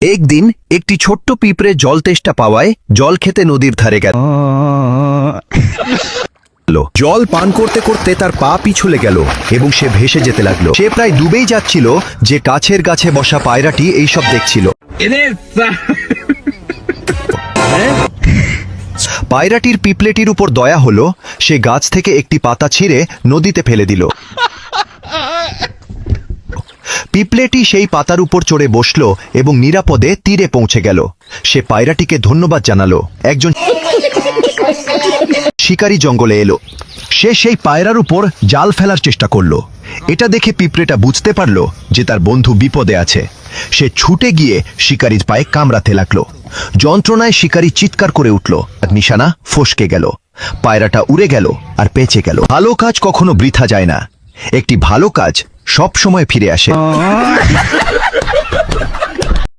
একদিন একটি ছোট্ট পিঁপড়ে জল তেষ্টা পাওয়ায় জল খেতে নদীর ধারে গেল। জল পান করতে করতে তার পা পিছলে গেল এবং সে ভেসে যেতে লাগলো। সে প্রায় ডুবেই যাচ্ছিল যে গাছের গাছে বসা পায়রাটি এইসব দেখছিল। পায়রাটির পিঁপড়েটির উপর দয়া হলো, সে গাছ থেকে একটি পাতা ছিঁড়ে নদীতে ফেলে দিল। পিঁপড়েটি সেই পাতার উপর চড়ে বসল এবং নিরাপদে তীরে পৌঁছে গেল। সে পায়রাটিকে ধন্যবাদ জানালো। একজন শিকারী জঙ্গলে এলো। সে সেই পায়রার উপর জাল ফেলার চেষ্টা করল। এটা দেখে পিঁপড়েটা বুঝতে পারল যে তার বন্ধু বিপদে আছে। সে ছুটে গিয়ে শিকারীর পায়ে কামড়াতে লাগলো। যন্ত্রণায় শিকারী চিৎকার করে উঠল। নিশানা ফসকে গেল। পায়রাটা উড়ে গেল আর বেঁচে গেল। ভালো কাজ কখনো বৃথা যায় না। একটি ভালো কাজ সব সময় ফিরে আসে।